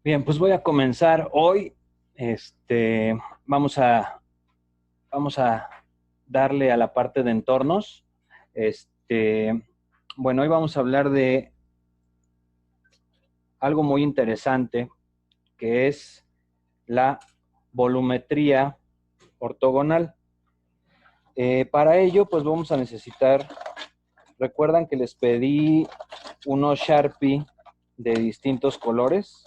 Bien, pues voy a comenzar hoy. Vamos a darle a la parte de entornos. Bueno, hoy vamos a hablar de algo muy interesante, que es la volumetría ortogonal. Para ello, pues vamos a necesitar, recuerdan que les pedí unos Sharpie de distintos colores.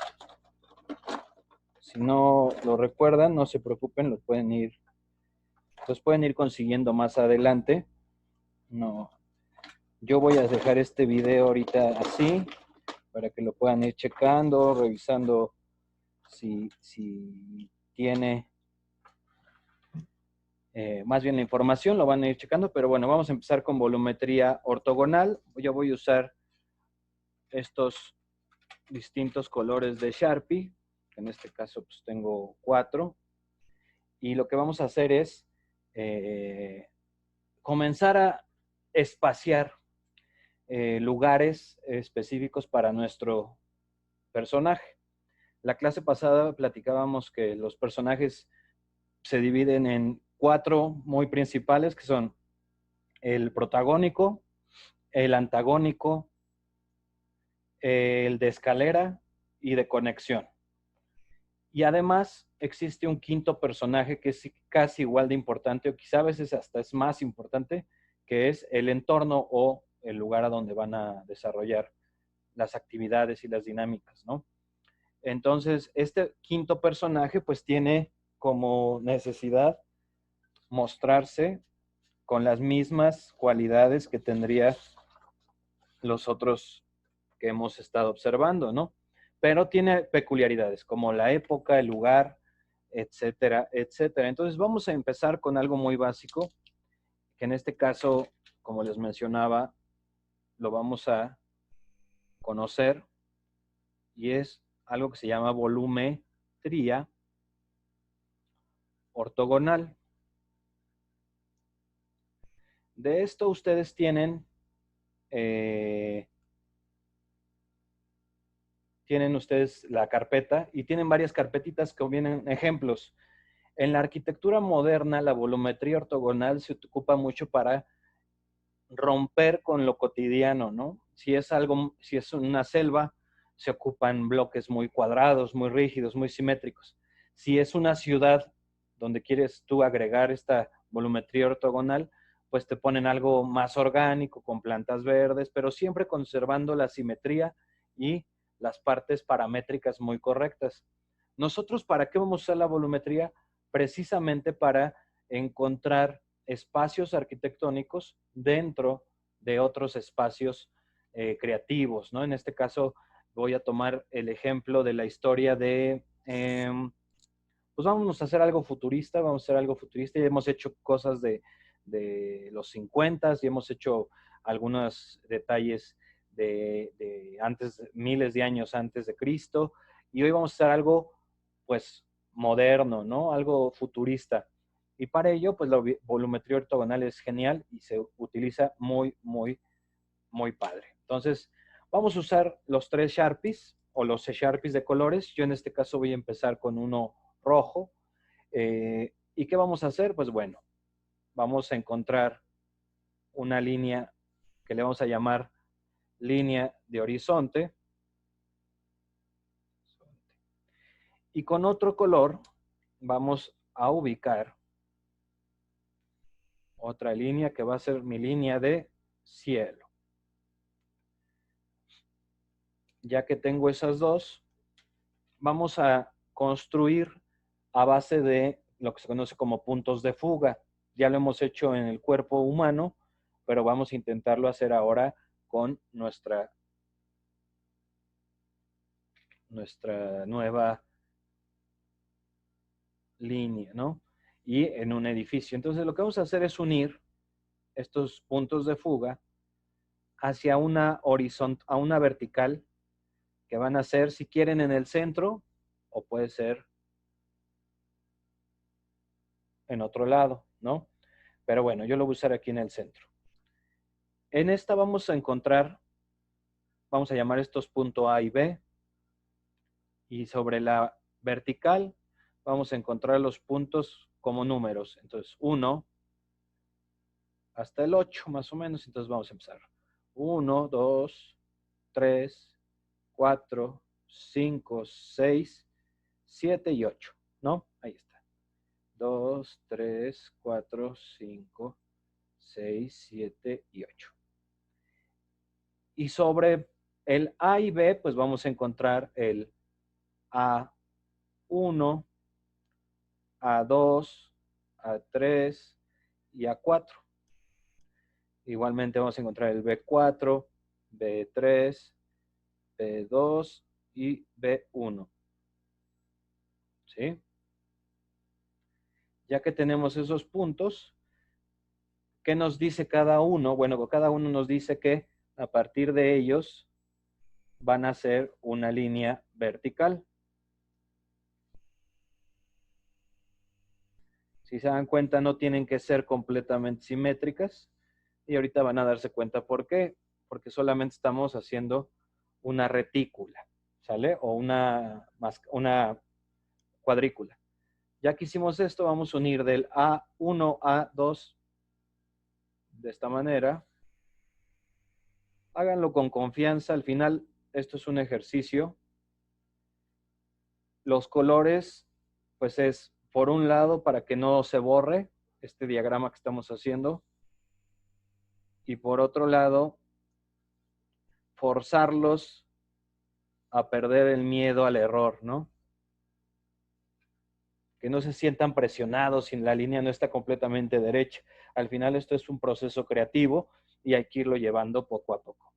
Si no lo recuerdan, no se preocupen, los pueden ir consiguiendo más adelante. No, yo voy a dejar este video ahorita así para que lo puedan ir checando, revisando si tiene más bien la información, lo van a ir checando, pero bueno, vamos a empezar con volumetría ortogonal. Yo voy a usar estos distintos colores de Sharpie, que en este caso pues tengo 4, y lo que vamos a hacer es comenzar a espaciar lugares específicos para nuestro personaje. La clase pasada platicábamos que los personajes se dividen en 4 muy principales, que son el protagónico, el antagónico, el de escalera y de conexión. Y además existe un quinto personaje que es casi igual de importante, o quizá a veces hasta es más importante, que es el entorno o el lugar a donde van a desarrollar las actividades y las dinámicas, ¿no? Entonces, este quinto personaje pues tiene como necesidad mostrarse con las mismas cualidades que tendría los otros que hemos estado observando, ¿no? Pero tiene peculiaridades como la época, el lugar, etcétera, etcétera. Entonces vamos a empezar con algo muy básico, que en este caso, como les mencionaba, lo vamos a conocer, y es algo que se llama volumetría ortogonal. De esto ustedes tienen ustedes la carpeta y tienen varias carpetitas que vienen ejemplos. En la arquitectura moderna, la volumetría ortogonal se ocupa mucho para romper con lo cotidiano, ¿no? Si es una selva, se ocupan bloques muy cuadrados, muy rígidos, muy simétricos. Si es una ciudad donde quieres tú agregar esta volumetría ortogonal, pues te ponen algo más orgánico, con plantas verdes, pero siempre conservando la simetría y las partes paramétricas muy correctas. Nosotros, ¿para qué vamos a usar la volumetría? Precisamente para encontrar espacios arquitectónicos dentro de otros espacios creativos, ¿no? En este caso voy a tomar el ejemplo de la historia pues vamos a hacer algo futurista, y hemos hecho cosas de los 50 y hemos hecho algunos detalles de antes, miles de años antes de Cristo, y hoy vamos a hacer algo, pues, moderno, ¿no? Algo futurista. Y para ello, pues, la volumetría ortogonal es genial y se utiliza muy, muy, muy padre. Entonces, vamos a usar los 3 Sharpies o los Sharpies de colores. Yo en este caso voy a empezar con uno rojo. ¿Y qué vamos a hacer? Pues bueno, vamos a encontrar una línea que le vamos a llamar línea de horizonte. Y con otro color vamos a ubicar otra línea que va a ser mi línea de cielo. Ya que tengo esas dos, vamos a construir a base de lo que se conoce como puntos de fuga. Ya lo hemos hecho en el cuerpo humano, pero vamos a intentarlo hacer ahora con nuestra nueva línea, ¿no? Y en un edificio. Entonces lo que vamos a hacer es unir estos puntos de fuga hacia una a una vertical, que van a ser, si quieren, en el centro, o puede ser en otro lado, ¿no? Pero bueno, yo lo voy a usar aquí en el centro. En esta vamos a encontrar, vamos a llamar estos punto A y B, Y sobre la vertical vamos a encontrar los puntos como números. Entonces, 1 hasta el 8 más o menos. Entonces vamos a empezar. 1, 2, 3, 4, 5, 6, 7 y 8, ¿no? Ahí está. 2, 3, 4, 5, 6, 7 y 8. Y sobre el A y B, pues vamos a encontrar el A1, A2, A3 y A4. Igualmente vamos a encontrar el B4, B3, B2 y B1. ¿Sí? Ya que tenemos esos puntos, ¿qué nos dice cada uno? Bueno, cada uno nos dice que a partir de ellos van a ser una línea vertical. Si se dan cuenta, no tienen que ser completamente simétricas. Y ahorita van a darse cuenta por qué. Porque solamente estamos haciendo una retícula, ¿sale? O una cuadrícula. Ya que hicimos esto, vamos a unir del A1 a 2 de esta manera. Háganlo con confianza. Al final, esto es un ejercicio. Los colores, pues es, por un lado, para que no se borre este diagrama que estamos haciendo. Y por otro lado, forzarlos a perder el miedo al error, ¿no? Que no se sientan presionados si la línea no está completamente derecha. Al final esto es un proceso creativo y hay que irlo llevando poco a poco.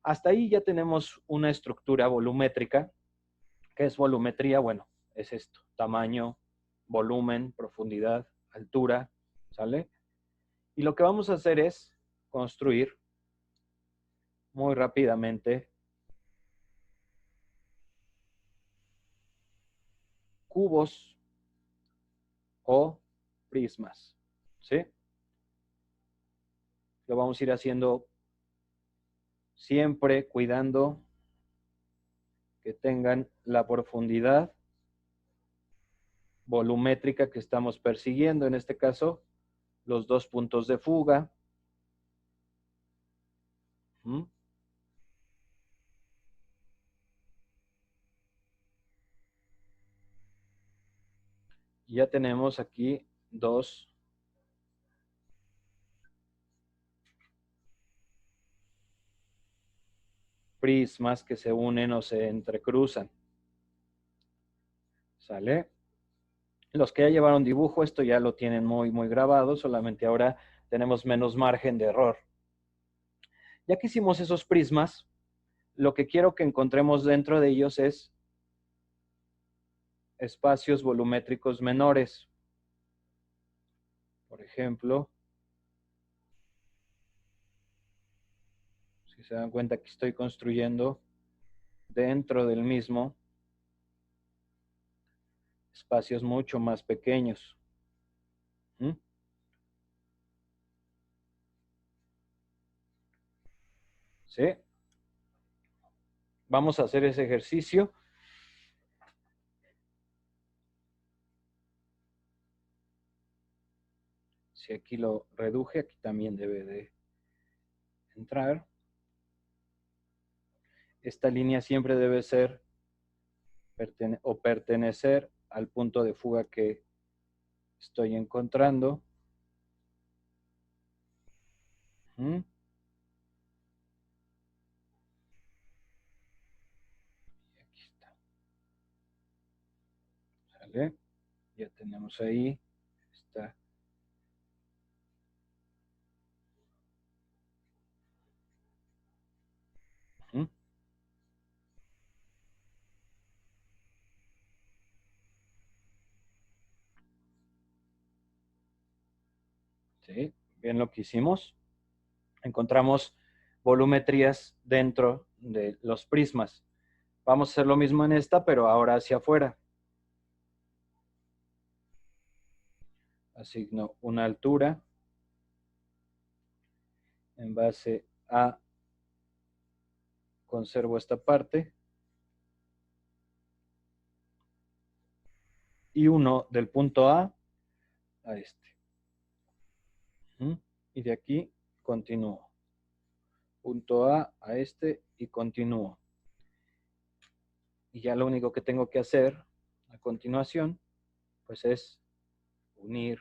Hasta ahí ya tenemos una estructura volumétrica. ¿Qué es volumetría? Bueno, es esto, tamaño, volumen, profundidad, altura, ¿sale? Y lo que vamos a hacer es construir muy rápidamente cubos o prismas, ¿sí? Lo vamos a ir haciendo siempre cuidando que tengan la profundidad volumétrica que estamos persiguiendo. En este caso, los dos puntos de fuga. ¿Mm? Ya tenemos aquí dos prismas que se unen o se entrecruzan. ¿Sale? Los que ya llevaron dibujo, esto ya lo tienen muy, muy grabado, solamente ahora tenemos menos margen de error. Ya que hicimos esos prismas, lo que quiero que encontremos dentro de ellos es espacios volumétricos menores. Por ejemplo, si se dan cuenta que estoy construyendo dentro del mismo espacios mucho más pequeños. ¿Mm? ¿Sí? Vamos a hacer ese ejercicio. Si aquí lo reduje, aquí también debe de entrar. Esta línea siempre debe ser o pertenecer al punto de fuga que estoy encontrando. ¿Mm? Aquí está. ¿Sale? Ya tenemos ahí. Está. ¿Mm? ¿Sí? Bien lo que hicimos. Encontramos volumetrías dentro de los prismas. Vamos a hacer lo mismo en esta, pero ahora hacia afuera. Asigno una altura en base a, conservo esta parte, y uno del punto A este. Y de aquí continúo. Punto A este y continúo. Y ya lo único que tengo que hacer a continuación, pues es unir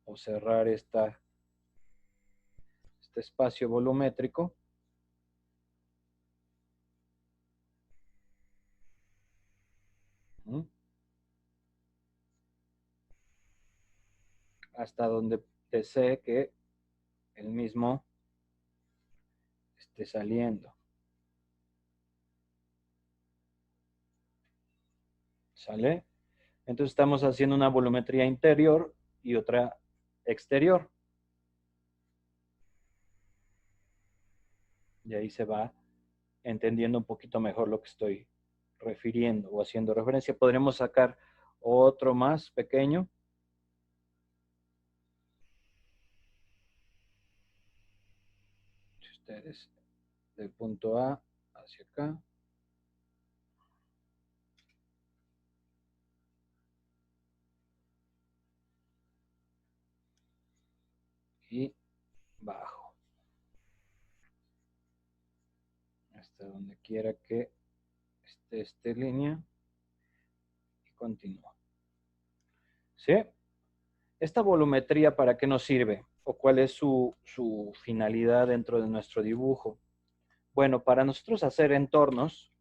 o cerrar este espacio volumétrico. Hasta donde desee que el mismo esté saliendo. ¿Sale? Entonces estamos haciendo una volumetría interior y otra exterior. Y ahí se va entendiendo un poquito mejor lo que estoy refiriendo o haciendo referencia. Podremos sacar otro más pequeño. Ustedes del punto A hacia acá. Y bajo. Hasta donde quiera que esté esta línea. Y continúa. ¿Sí? ¿Esta volumetría para qué nos sirve? ¿O cuál es su finalidad dentro de nuestro dibujo? Bueno, para nosotros hacer entornos,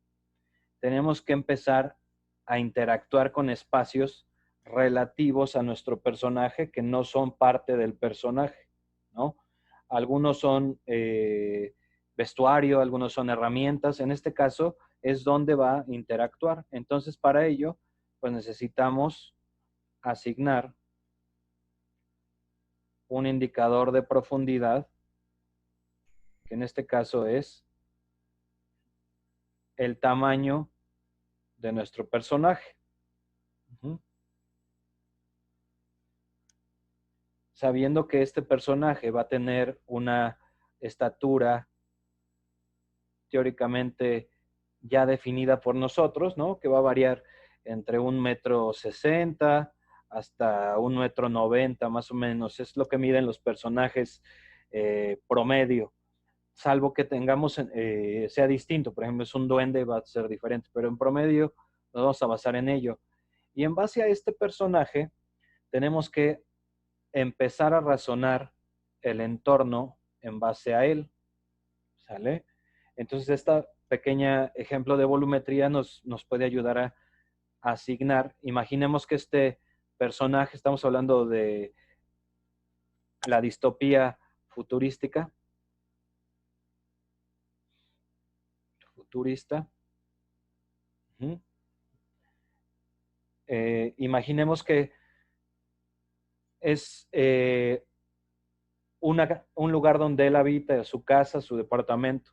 tenemos que empezar a interactuar con espacios relativos a nuestro personaje que no son parte del personaje, ¿no? Algunos son vestuario, algunos son herramientas. En este caso es donde va a interactuar. Entonces, para ello, pues necesitamos asignar un indicador de profundidad, que en este caso es el tamaño de nuestro personaje. Sabiendo que este personaje va a tener una estatura teóricamente ya definida por nosotros, ¿no? Que va a variar entre 1,60 m hasta 1,90 m más o menos. Es lo que miden los personajes promedio. Salvo que tengamos, sea distinto. Por ejemplo, es un duende, va a ser diferente. Pero en promedio nos vamos a basar en ello. Y en base a este personaje, tenemos que empezar a razonar el entorno en base a él. ¿Sale? Entonces, esta pequeña ejemplo de volumetría nos puede ayudar a asignar. Imaginemos que este personaje, estamos hablando de la distopía futurista. Imaginemos que es un lugar donde él habita, su casa, su departamento.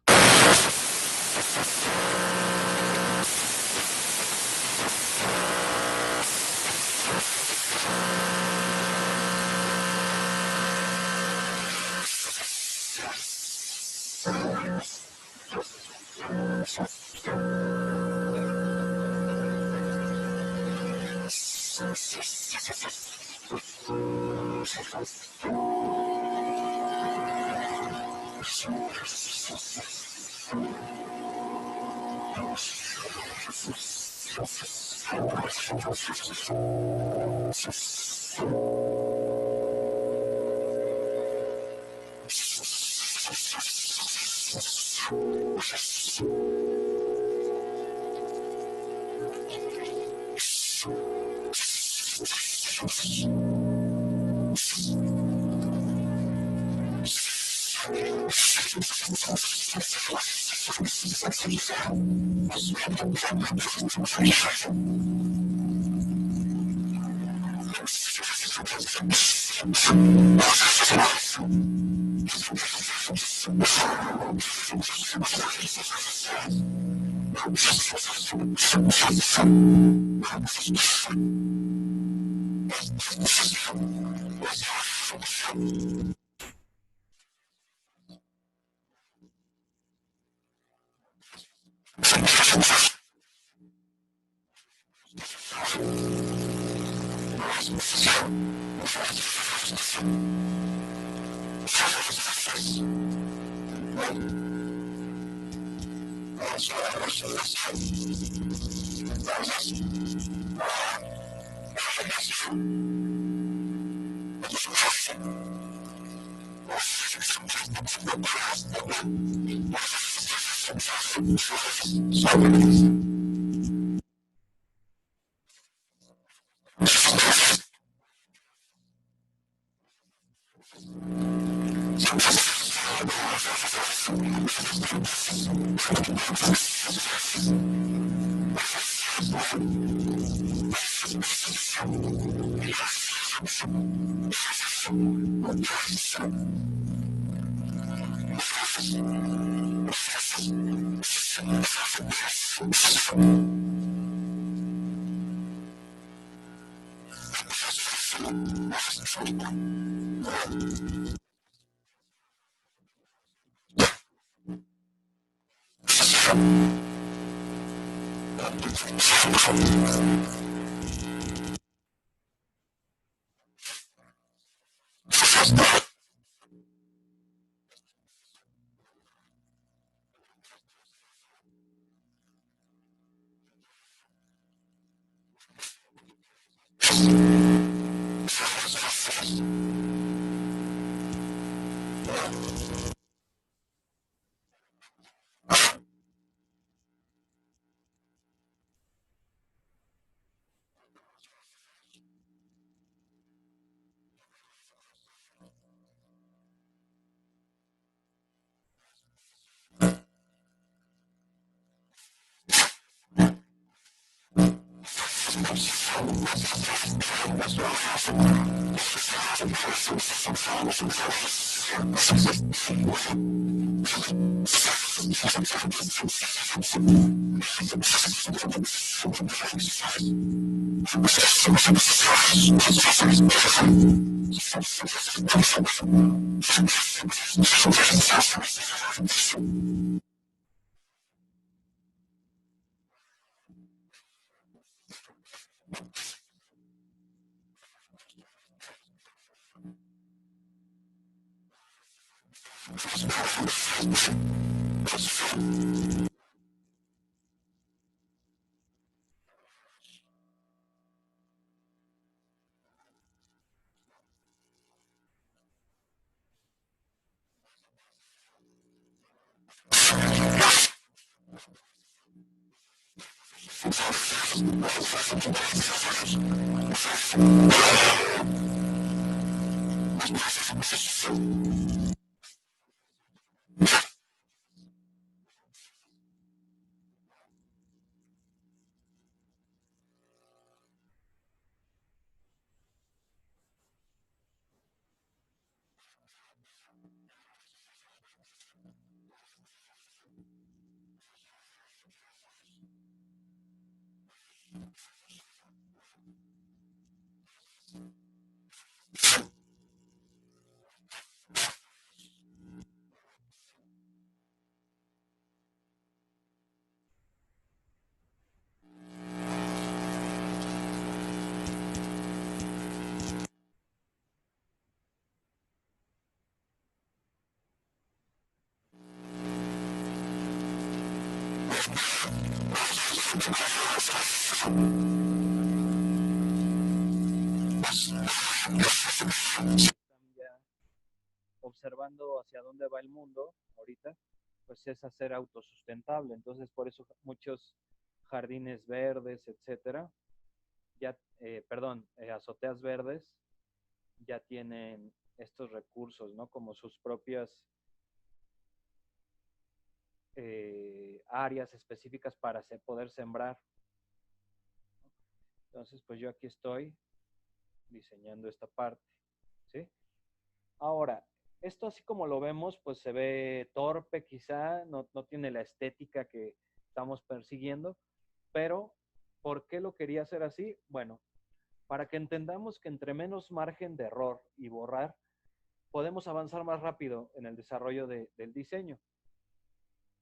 Ya observando hacia dónde va el mundo ahorita, pues es hacer autosustentable. Entonces, por eso muchos jardines verdes, etcétera, ya, azoteas verdes ya tienen estos recursos, ¿no? Como sus propias áreas específicas para poder sembrar. Entonces, pues yo aquí estoy diseñando esta parte, ¿sí? Ahora, esto así como lo vemos, pues se ve torpe quizá, no tiene la estética que estamos persiguiendo, pero ¿por qué lo quería hacer así? Bueno, para que entendamos que entre menos margen de error y borrar, podemos avanzar más rápido en el desarrollo del diseño.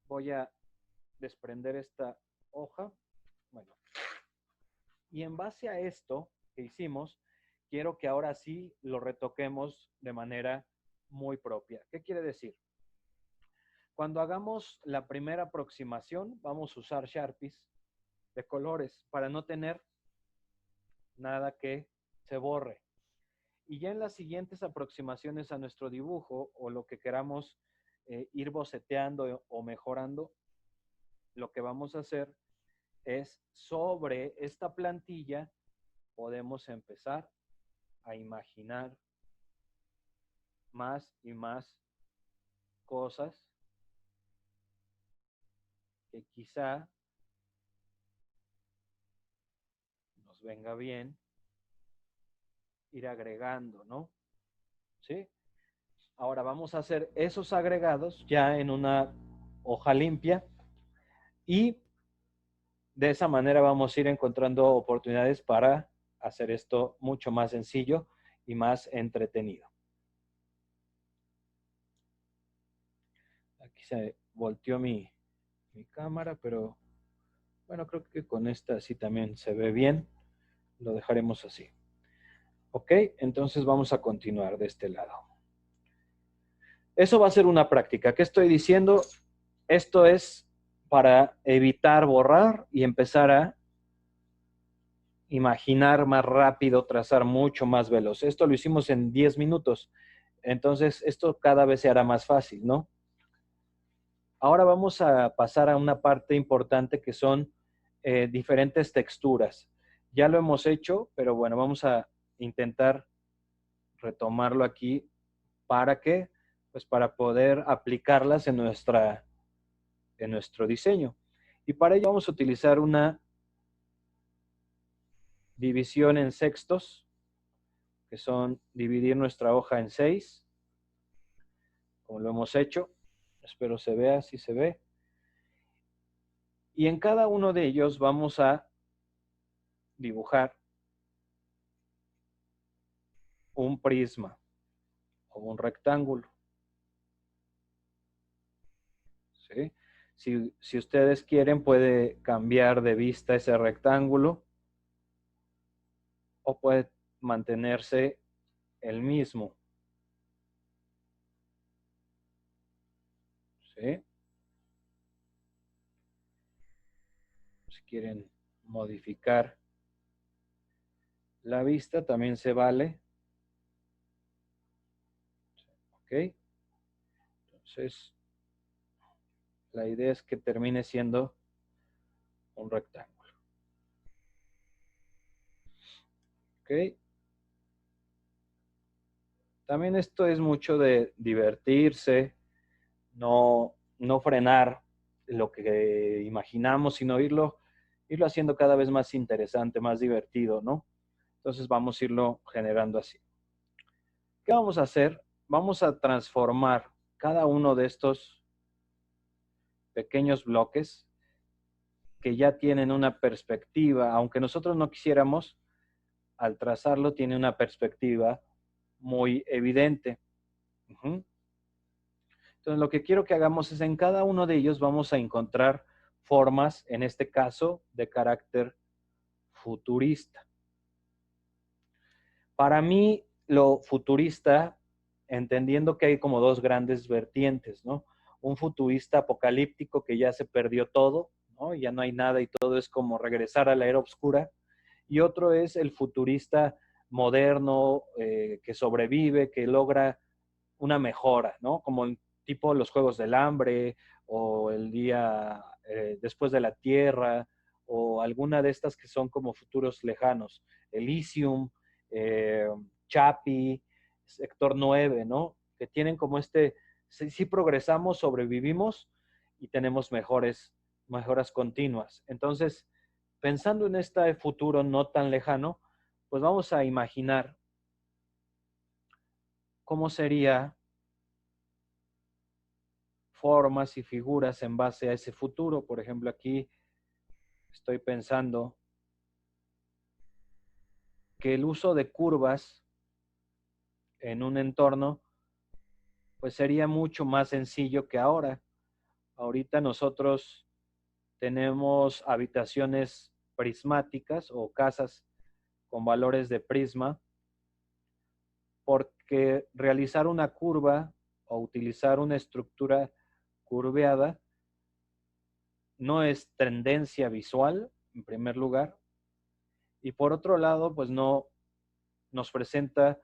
Voy a desprender esta hoja. Bueno, y en base a esto que hicimos, quiero que ahora sí lo retoquemos de manera muy propia. ¿Qué quiere decir? Cuando hagamos la primera aproximación, vamos a usar Sharpies de colores para no tener nada que se borre. Y ya en las siguientes aproximaciones a nuestro dibujo o lo que queramos ir boceteando o mejorando, lo que vamos a hacer es sobre esta plantilla podemos empezar a imaginar más y más cosas que quizá nos venga bien ir agregando, ¿no? ¿Sí? Ahora vamos a hacer esos agregados ya en una hoja limpia y de esa manera vamos a ir encontrando oportunidades para hacer esto mucho más sencillo y más entretenido. Aquí se volteó mi cámara, pero bueno, creo que con esta sí también se ve bien. Lo dejaremos así. Ok, entonces vamos a continuar de este lado. Eso va a ser una práctica. ¿Qué estoy diciendo? Esto es para evitar borrar y empezar a imaginar más rápido, trazar mucho más veloz. Esto lo hicimos en 10 minutos. Entonces, esto cada vez se hará más fácil, ¿no? Ahora vamos a pasar a una parte importante que son diferentes texturas. Ya lo hemos hecho, pero bueno, vamos a intentar retomarlo aquí. ¿Para qué? Pues para poder aplicarlas en nuestro diseño. Y para ello vamos a utilizar una división en sextos, que son dividir nuestra hoja en 6, como lo hemos hecho. Espero se vea, si se ve. Y en cada uno de ellos vamos a dibujar un prisma o un rectángulo. ¿Sí? Si ustedes quieren, puede cambiar de vista ese rectángulo o puede mantenerse el mismo. ¿Sí? Si quieren modificar la vista, también se vale. ¿Ok? Entonces, la idea es que termine siendo un rectángulo. ¿Ok? También esto es mucho de divertirse, no frenar lo que imaginamos, sino irlo haciendo cada vez más interesante, más divertido, ¿no? Entonces vamos a irlo generando así. ¿Qué vamos a hacer? Vamos a transformar cada uno de estos pequeños bloques que ya tienen una perspectiva, aunque nosotros no quisiéramos, al trazarlo tiene una perspectiva muy evidente. Entonces, lo que quiero que hagamos es en cada uno de ellos vamos a encontrar formas, en este caso, de carácter futurista. Para mí, lo futurista, entendiendo que hay como dos grandes vertientes, ¿no? Un futurista apocalíptico que ya se perdió todo, ¿no? Ya no hay nada y todo es como regresar a la era oscura. Y otro es el futurista moderno, que sobrevive, que logra una mejora, ¿no? Como el tipo los Juegos del Hambre o el día después de la Tierra o alguna de estas que son como futuros lejanos. Elysium, eh, Chappie, Sector 9, ¿no? Que tienen como sí progresamos, sobrevivimos y tenemos mejoras continuas. Entonces, pensando en este futuro no tan lejano, pues vamos a imaginar cómo sería formas y figuras en base a ese futuro. Por ejemplo, aquí estoy pensando que el uso de curvas en un entorno pues sería mucho más sencillo que ahora. Ahorita nosotros tenemos habitaciones prismáticas o casas con valores de prisma, porque realizar una curva o utilizar una estructura curveada, no es tendencia visual, en primer lugar, y por otro lado, pues no nos presenta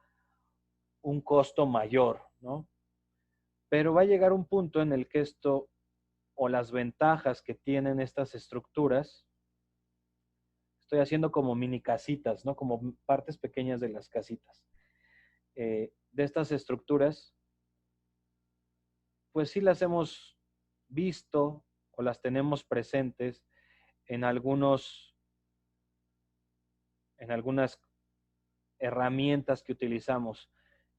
un costo mayor, ¿no? Pero va a llegar un punto en el que esto o las ventajas que tienen estas estructuras, estoy haciendo como mini casitas, ¿no? Como partes pequeñas de las casitas. De estas estructuras, pues sí las hemos visto o las tenemos presentes en algunas herramientas que utilizamos,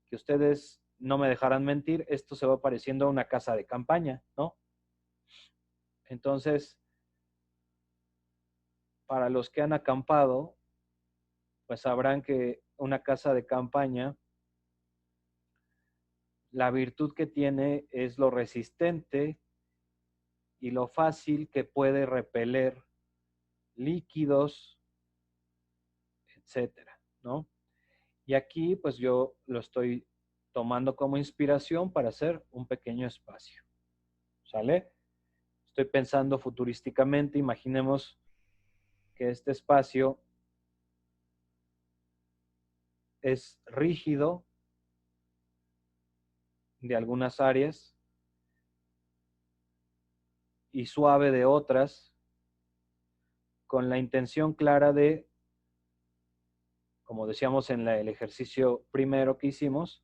que ustedes no me dejarán mentir, esto se va pareciendo a una casa de campaña, ¿no? Entonces, para los que han acampado, pues sabrán que una casa de campaña, la virtud que tiene es lo resistente y lo fácil que puede repeler líquidos, etcétera, ¿no? Y aquí, pues yo lo estoy tomando como inspiración para hacer un pequeño espacio, ¿sale? Estoy pensando futurísticamente, imaginemos que este espacio es rígido de algunas áreas y suave de otras, con la intención clara de, como decíamos en el ejercicio primero que hicimos,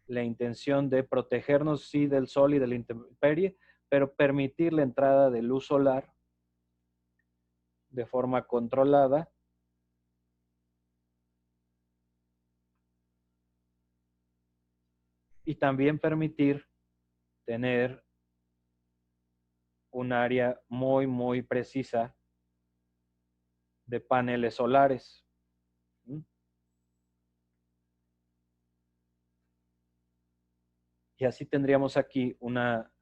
la intención de protegernos, sí, del sol y de la intemperie, pero permitir la entrada de luz solar de forma controlada y también permitir tener un área muy, muy precisa de paneles solares. Y así tendríamos aquí una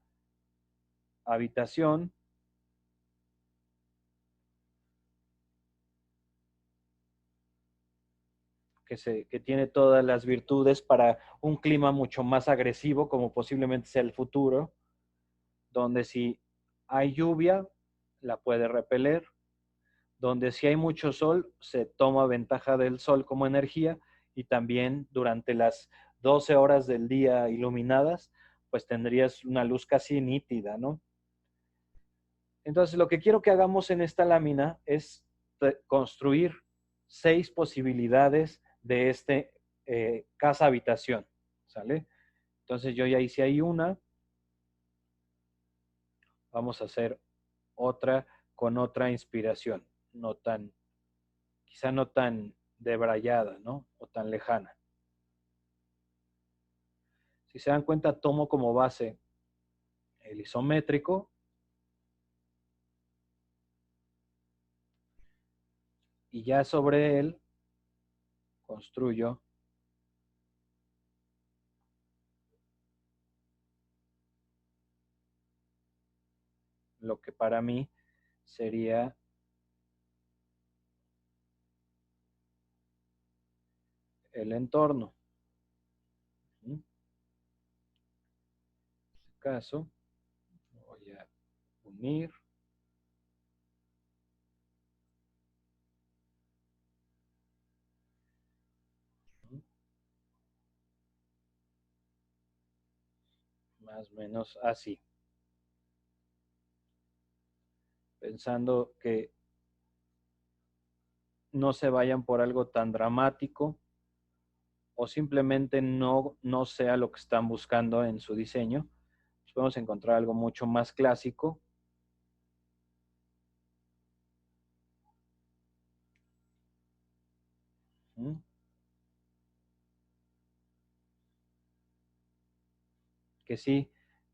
habitación que tiene todas las virtudes para un clima mucho más agresivo, como posiblemente sea el futuro, donde si hay lluvia, la puede repeler, donde si hay mucho sol, se toma ventaja del sol como energía y también durante las 12 horas del día iluminadas, pues tendrías una luz casi nítida, ¿no? Entonces, lo que quiero que hagamos en esta lámina es construir 6 posibilidades de este casa-habitación, ¿sale? Entonces, yo ya hice ahí una. Vamos a hacer otra con otra inspiración, quizá no tan debrayada, ¿no? O tan lejana. Si se dan cuenta, tomo como base el isométrico y ya sobre él construyo lo que para mí sería el entorno. En este caso, voy a unir más o menos así, pensando que no se vayan por algo tan dramático o simplemente no sea lo que están buscando en su diseño. Pues podemos encontrar algo mucho más clásico. Que sí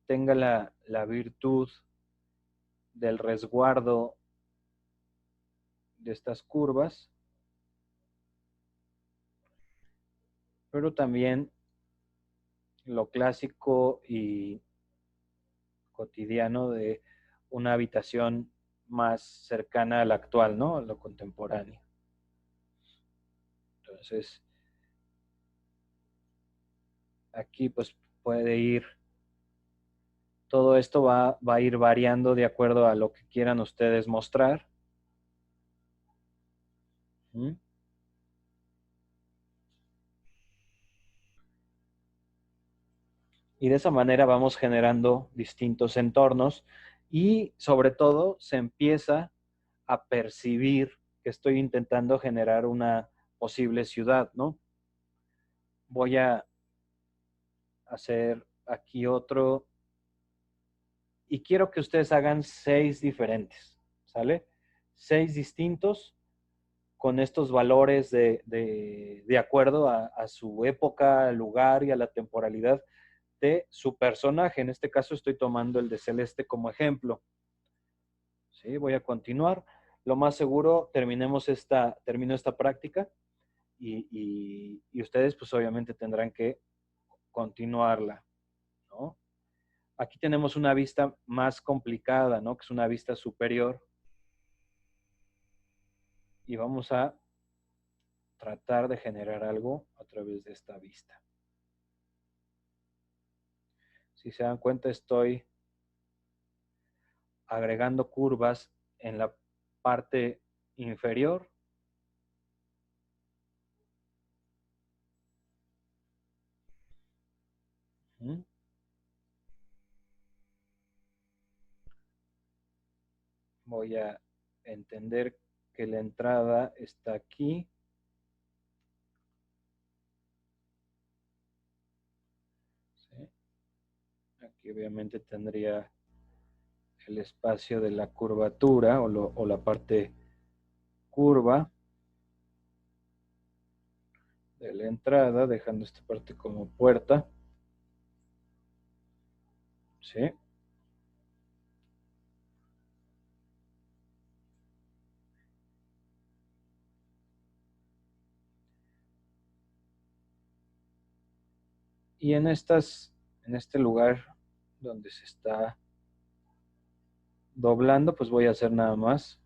tenga la virtud del resguardo de estas curvas, pero también lo clásico y cotidiano de una habitación más cercana a la actual, ¿no? A lo contemporáneo. Entonces, aquí pues puede ir Todo esto va a ir variando de acuerdo a lo que quieran ustedes mostrar. ¿Mm? Y de esa manera vamos generando distintos entornos y sobre todo se empieza a percibir que estoy intentando generar una posible ciudad, ¿no? Voy a hacer aquí otro y quiero que ustedes hagan 6 diferentes, ¿sale? 6 distintos con estos valores de acuerdo a su época, al lugar y a la temporalidad de su personaje. En este caso estoy tomando el de Celeste como ejemplo. ¿Sí? Voy a continuar. Lo más seguro, termino esta práctica y ustedes pues obviamente tendrán que continuarla, ¿no? Aquí tenemos una vista más complicada, ¿no? Que es una vista superior. Y vamos a tratar de generar algo a través de esta vista. Si se dan cuenta, estoy agregando curvas en la parte inferior. Voy a entender que la entrada está aquí. ¿Sí? Aquí obviamente tendría el espacio de la curvatura o la parte curva de la entrada, dejando esta parte como puerta. ¿Sí? Y en este lugar donde se está doblando, pues voy a hacer nada más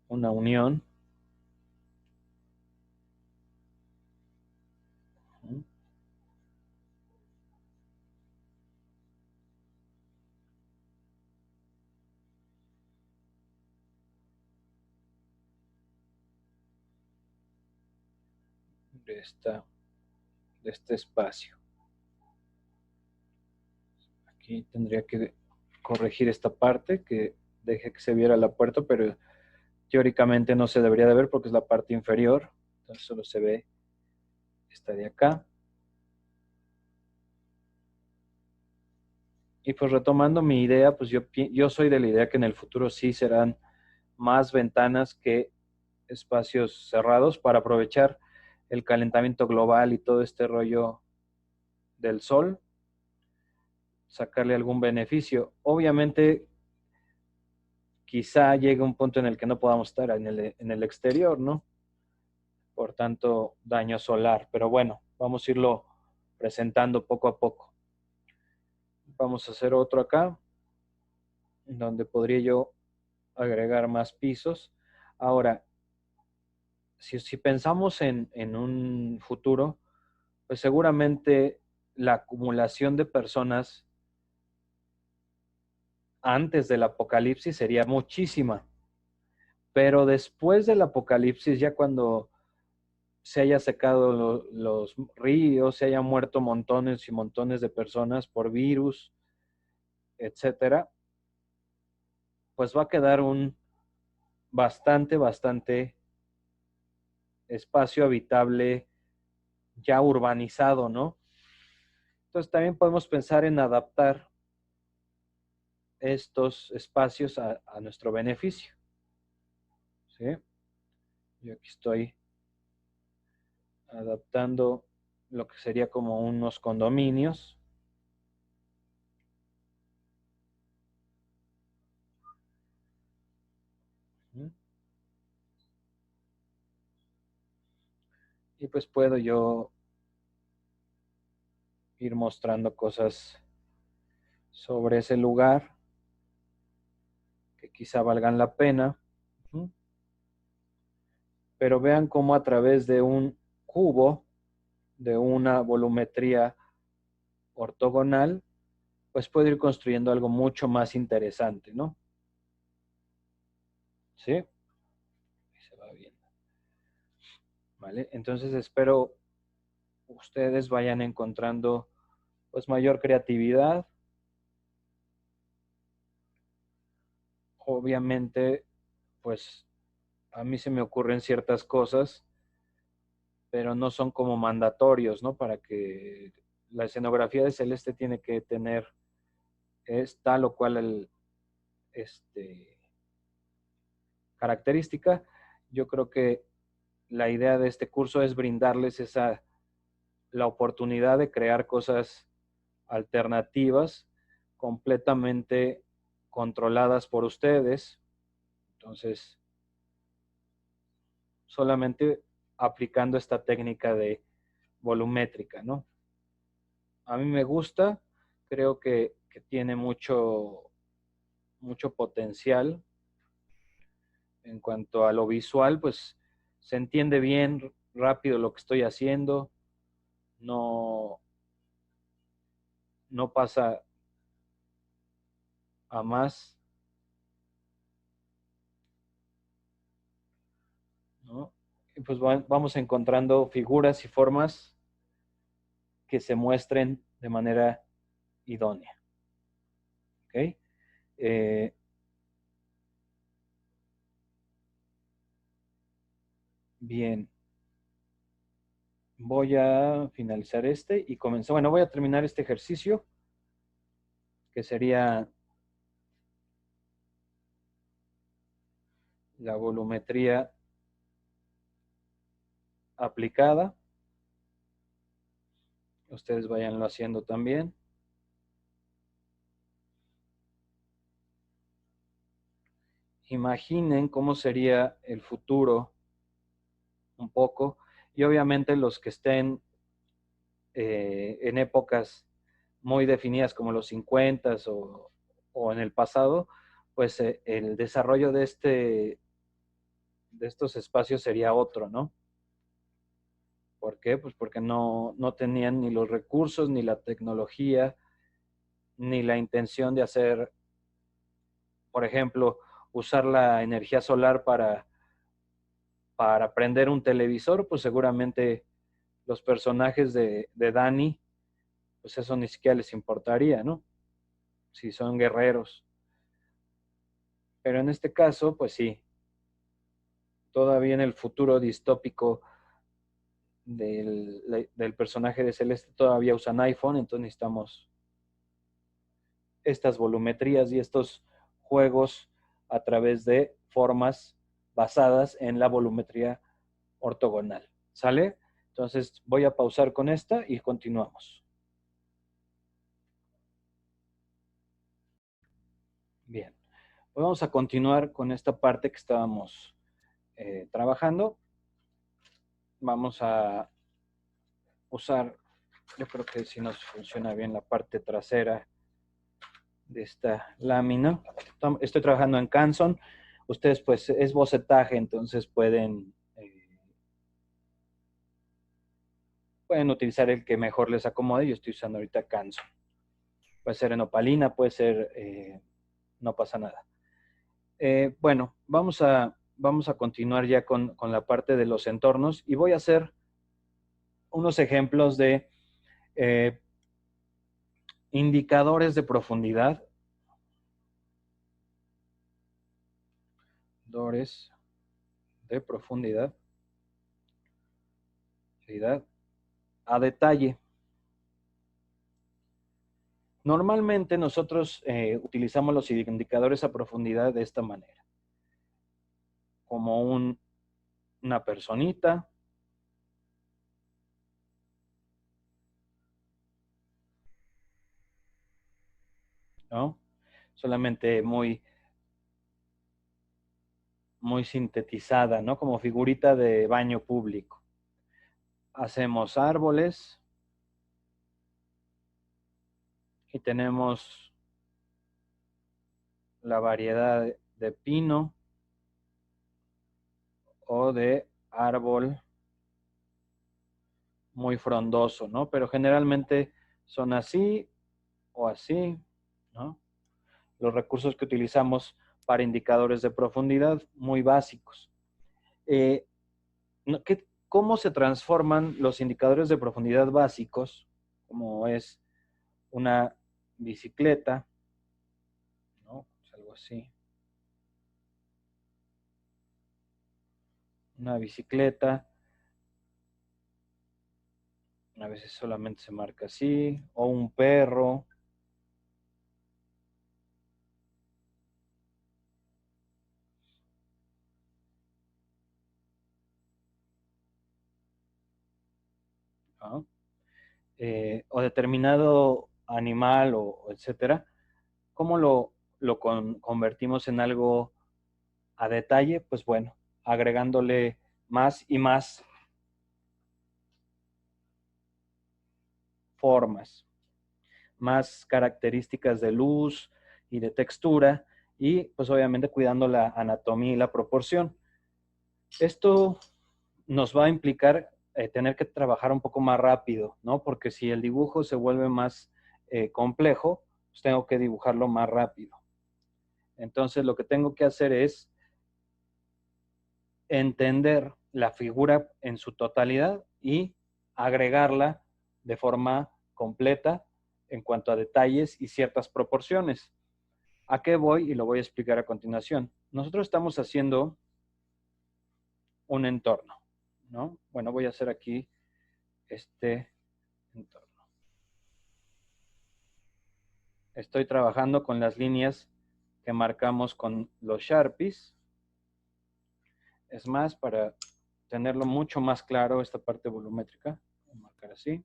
una unión. De, de este espacio. Aquí tendría que corregir esta parte que deje que se viera la puerta, pero teóricamente no se debería de ver porque es la parte inferior. Entonces solo se ve esta de acá. Y pues retomando mi idea, pues yo soy de la idea que en el futuro sí serán más ventanas que espacios cerrados para aprovechar el calentamiento global y todo este rollo del sol, sacarle algún beneficio. Obviamente, quizá llegue un punto en el que no podamos estar en el exterior, ¿no? Por tanto, daño solar. Pero bueno, vamos a irlo presentando poco a poco. Vamos a hacer otro acá, donde podría yo agregar más pisos. Ahora, si pensamos en un futuro, pues seguramente la acumulación de personas antes del apocalipsis sería muchísima, pero después del apocalipsis, ya cuando se haya secado los ríos, se hayan muerto montones y montones de personas por virus, etcétera, pues va a quedar un bastante espacio habitable ya urbanizado, ¿no? Entonces también podemos pensar en adaptar estos espacios a nuestro beneficio, ¿sí? Yo aquí estoy adaptando lo que sería como unos condominios. Y pues puedo yo ir mostrando cosas sobre ese lugar que quizá valgan la pena. Pero vean cómo a través de un cubo, de una volumetría ortogonal, pues puedo ir construyendo algo mucho más interesante, ¿no? ¿Sí? Ahí se va viendo. ¿Vale? Entonces espero ustedes vayan encontrando pues mayor creatividad. Obviamente, pues a mí se me ocurren ciertas cosas, pero no son como mandatorios, ¿no? Para que la escenografía de Celeste tiene que tener es tal o cual característica. Yo creo que la idea de este curso es brindarles la oportunidad de crear cosas alternativas completamente controladas por ustedes. Entonces, solamente aplicando esta técnica de volumétrica, ¿no? A mí me gusta, creo que tiene mucho potencial. En cuanto a lo visual, pues se entiende bien rápido lo que estoy haciendo, no, no pasa a más, ¿no? Y pues vamos encontrando figuras y formas que se muestren de manera idónea. ¿Ok? Bien, voy a finalizar y comenzar. Bueno, voy a terminar este ejercicio, que sería la volumetría aplicada. Ustedes vayanlo haciendo también. Imaginen cómo sería el futuro un poco, y obviamente los que estén en épocas muy definidas como los 50 o en el pasado, pues el desarrollo de estos espacios sería otro, ¿no? ¿Por qué? Pues porque no tenían ni los recursos, ni la tecnología, ni la intención de hacer, por ejemplo, usar la energía solar para prender un televisor, pues seguramente los personajes de Dani, pues eso ni siquiera les importaría, ¿no? Si son guerreros. Pero en este caso, pues sí, todavía en el futuro distópico del personaje de Celeste todavía usan iPhone, entonces necesitamos estas volumetrías y estos juegos a través de formas basadas en la volumetría ortogonal. ¿Sale? Entonces voy a pausar con esta y continuamos. Bien, pues vamos a continuar con esta parte que estábamos trabajando. Vamos a usar, yo creo que si nos funciona bien la parte trasera de esta lámina. Estoy trabajando en Canson. Ustedes pues es bocetaje, entonces pueden utilizar el que mejor les acomode. Yo estoy usando ahorita Canson. Puede ser en opalina, puede ser, no pasa nada. Bueno, vamos a continuar ya con la parte de los entornos y voy a hacer unos ejemplos de indicadores de profundidad. Indicadores de profundidad a detalle. Normalmente nosotros utilizamos los indicadores a profundidad de esta manera. Como una personita, ¿no? Solamente muy sintetizada, ¿no? Como figurita de baño público. Hacemos árboles y tenemos la variedad de pino o de árbol muy frondoso, ¿no? Pero generalmente son así o así ¿no? Los recursos que utilizamos para indicadores de profundidad muy básicos. ¿Cómo se transforman los indicadores de profundidad básicos, como es una bicicleta, ¿no? Es algo así. Una bicicleta, a veces solamente se marca así, o un perro. ¿No? O determinado animal o etcétera, ¿cómo lo convertimos en algo a detalle? Pues bueno, agregándole más y más formas, más características de luz y de textura y pues obviamente cuidando la anatomía y la proporción. Esto nos va a implicar tener que trabajar un poco más rápido, ¿no? Porque si el dibujo se vuelve más complejo, pues tengo que dibujarlo más rápido. Entonces lo que tengo que hacer es entender la figura en su totalidad y agregarla de forma completa en cuanto a detalles y ciertas proporciones. ¿A qué voy? Y lo voy a explicar a continuación. Nosotros estamos haciendo un entorno, ¿no? Bueno, voy a hacer aquí este entorno. Estoy trabajando con las líneas que marcamos con los Sharpies. Es más, para tenerlo mucho más claro, esta parte volumétrica, voy a marcar así.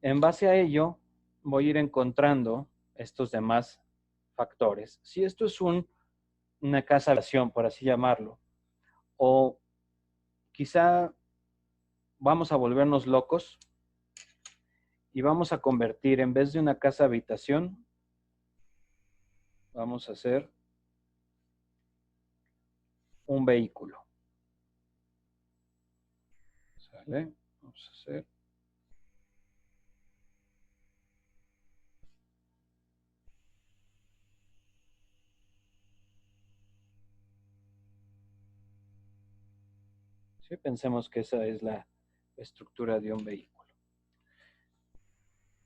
En base a ello, voy a ir encontrando estos demás factores. Si esto es una casa habitación, por así llamarlo, o quizá vamos a volvernos locos y vamos a convertir, en vez de una casa habitación, vamos a hacer un vehículo. ¿Sale? Vamos a hacer. ¿Sí? Pensemos que esa es la estructura de un vehículo.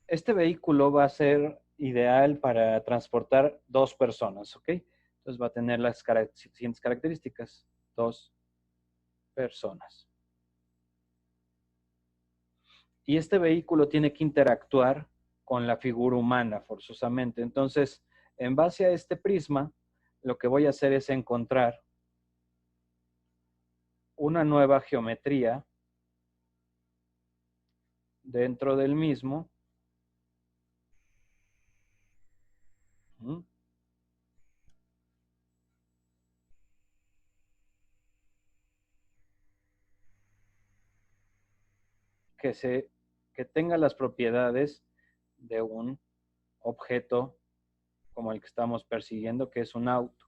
Este vehículo va a ser ideal para transportar dos personas, ¿ok? Entonces va a tener las siguientes características. Dos personas. Y este vehículo tiene que interactuar con la figura humana forzosamente. Entonces, en base a este prisma, lo que voy a hacer es encontrar una nueva geometría dentro del mismo. Que, que tenga las propiedades de un objeto como el que estamos persiguiendo, que es un auto.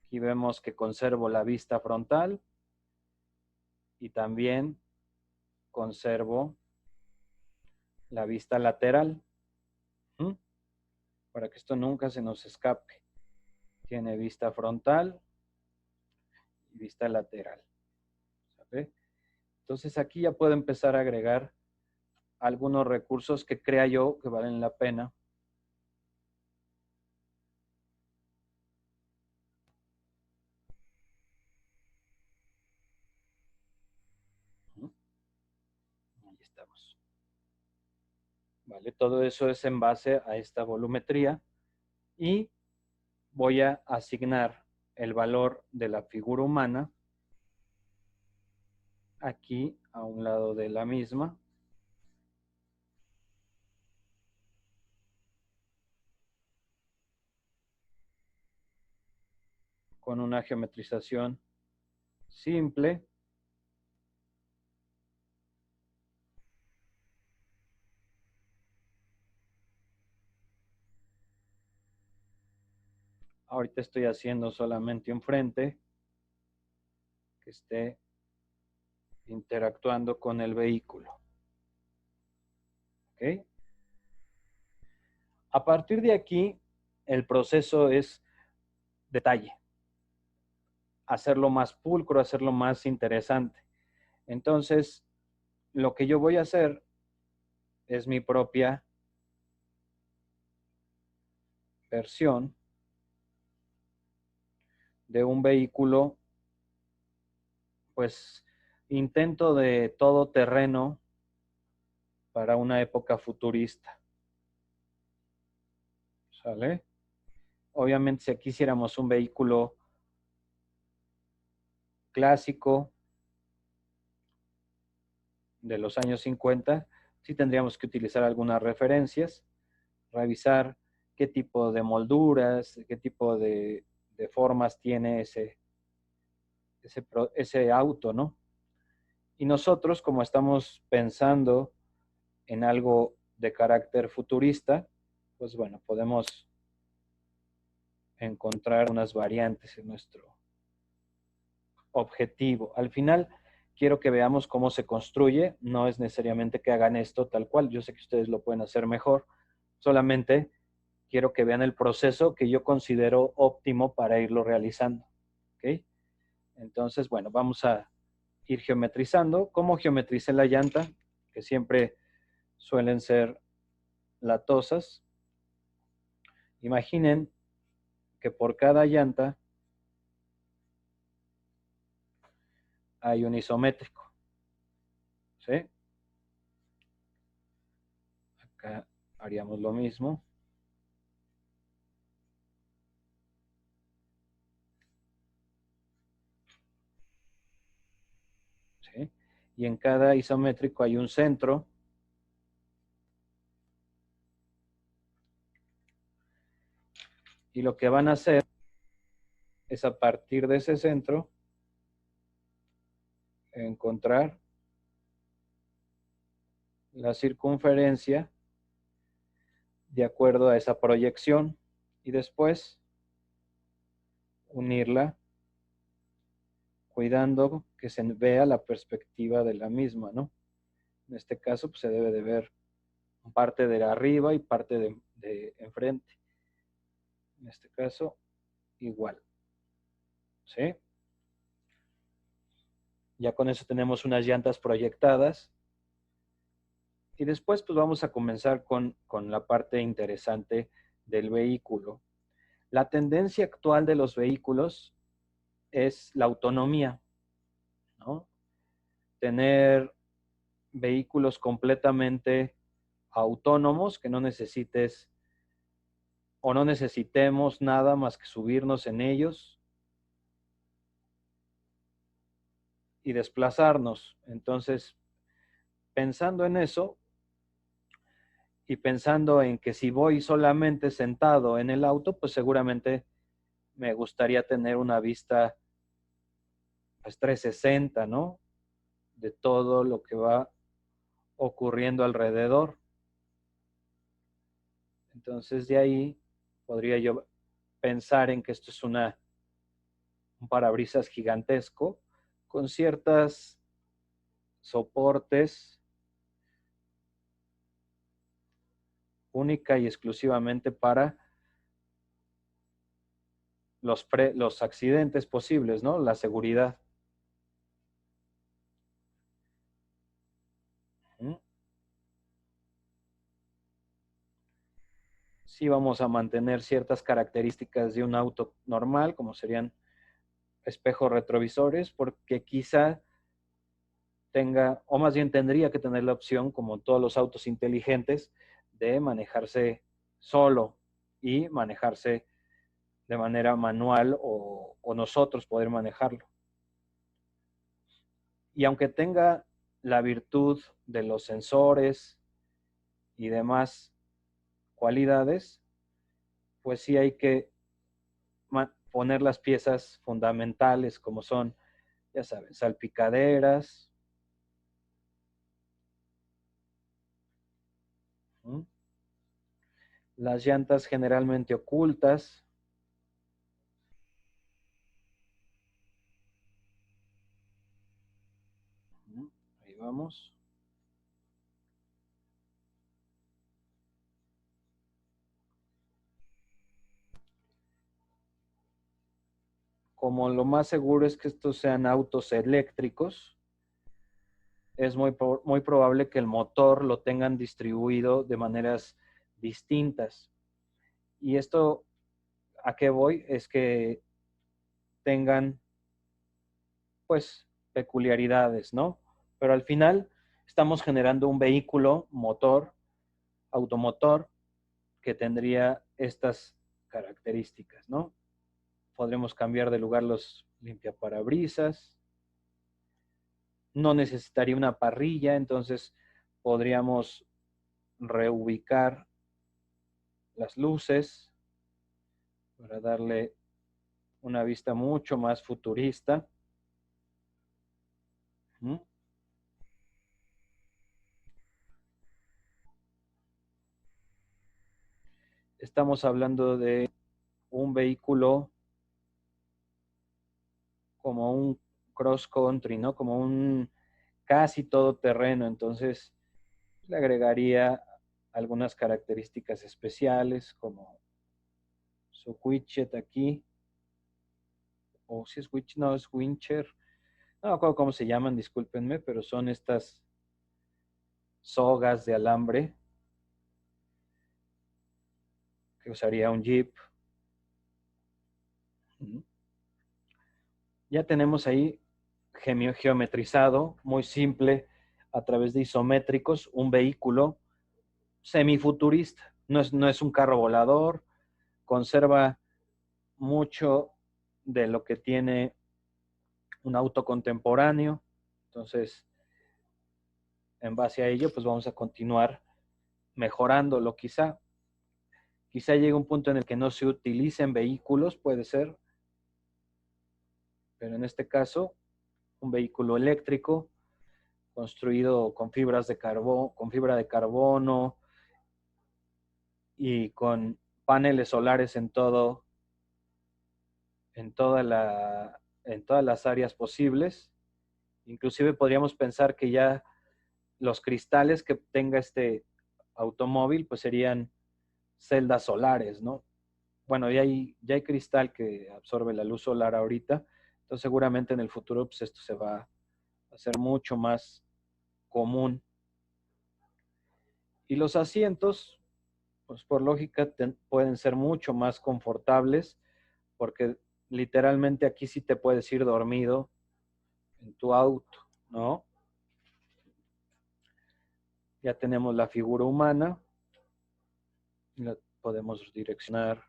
Aquí vemos que conservo la vista frontal y también conservo la vista lateral. Para que esto nunca se nos escape. Tiene vista frontal y vista lateral. ¿Sabe? Entonces aquí ya puedo empezar a agregar algunos recursos que crea yo que valen la pena. Ahí estamos. Vale, todo eso es en base a esta volumetría y voy a asignar el valor de la figura humana aquí a un lado de la misma. Con una geometrización simple. Ahorita estoy haciendo solamente un frente que esté interactuando con el vehículo. ¿Ok? A partir de aquí, el proceso es detalle, hacerlo más pulcro, hacerlo más interesante. Entonces, lo que yo voy a hacer es mi propia versión de un vehículo, pues intento de todo terreno para una época futurista. ¿Sale? Obviamente, si aquí hiciéramos un vehículo clásico de los años 50, sí tendríamos que utilizar algunas referencias, revisar qué tipo de molduras, qué tipo de formas tiene ese auto, ¿no? Y nosotros, como estamos pensando en algo de carácter futurista, pues bueno, podemos encontrar unas variantes en nuestro objetivo. Al final, quiero que veamos cómo se construye. No es necesariamente que hagan esto tal cual. Yo sé que ustedes lo pueden hacer mejor. Solamente quiero que vean el proceso que yo considero óptimo para irlo realizando. ¿Ok? Entonces, bueno, vamos a ir geometrizando. ¿Cómo geometricé la llanta? Que siempre suelen ser latosas. Imaginen que por cada llanta hay un isométrico. ¿Sí? Acá haríamos lo mismo. ¿Sí? Y en cada isométrico hay un centro. Y lo que van a hacer es a partir de ese centro encontrar la circunferencia de acuerdo a esa proyección y después unirla cuidando que se vea la perspectiva de la misma, ¿no? En este caso, pues se debe de ver parte de arriba y parte de enfrente. En este caso, igual. ¿Sí? Ya con eso tenemos unas llantas proyectadas. Y después, pues vamos a comenzar con la parte interesante del vehículo. La tendencia actual de los vehículos es la autonomía, ¿no? Tener vehículos completamente autónomos, que no necesites o no necesitemos nada más que subirnos en ellos y desplazarnos. Entonces, pensando en eso y pensando en que si voy solamente sentado en el auto, pues seguramente me gustaría tener una vista pues 360, ¿no? De todo lo que va ocurriendo alrededor. Entonces de ahí podría yo pensar en que esto es un parabrisas gigantesco con ciertas soportes única y exclusivamente para los accidentes posibles, ¿no? La seguridad. Sí vamos a mantener ciertas características de un auto normal, como serían espejos retrovisores, porque quizá tenga, o más bien tendría que tener la opción, como todos los autos inteligentes, de manejarse solo y manejarse de manera manual o nosotros poder manejarlo. Y aunque tenga la virtud de los sensores y demás cualidades, pues sí hay que poner las piezas fundamentales como son, ya saben, salpicaderas, ¿sí? Las llantas generalmente ocultas, vamos. Como lo más seguro es que estos sean autos eléctricos, es muy probable que el motor lo tengan distribuido de maneras distintas. Y esto, ¿a qué voy? Es que tengan, pues, peculiaridades, ¿no? Pero al final estamos generando un vehículo automotor, que tendría estas características, ¿no? Podremos cambiar de lugar los limpiaparabrisas, no necesitaría una parrilla, entonces podríamos reubicar las luces para darle una vista mucho más futurista. ¿Mm? Estamos hablando de un vehículo como un cross country, ¿no? Como un casi todoterreno, entonces le agregaría algunas características especiales como su widget aquí, o si es widget, no, es wincher, no me acuerdo cómo se llaman, discúlpenme, pero son estas sogas de alambre que usaría un Jeep. Ya tenemos ahí geometrizado, muy simple, a través de isométricos, un vehículo semifuturista. No es un carro volador, conserva mucho de lo que tiene un auto contemporáneo. Entonces, en base a ello, pues vamos a continuar mejorándolo quizá. Quizá llegue un punto en el que no se utilicen vehículos, puede ser, pero en este caso, un vehículo eléctrico construido con fibras de carbón, con fibra de carbono y con paneles solares en, toda en todas las áreas posibles. Inclusive podríamos pensar que ya los cristales que tenga este automóvil pues serían celdas solares, ¿no? Bueno, ya hay cristal que absorbe la luz solar ahorita, entonces seguramente en el futuro pues esto se va a hacer mucho más común. Y los asientos, pues por lógica pueden ser mucho más confortables, porque literalmente aquí sí te puedes ir dormido en tu auto, ¿no? Ya tenemos la figura humana, la podemos direccionar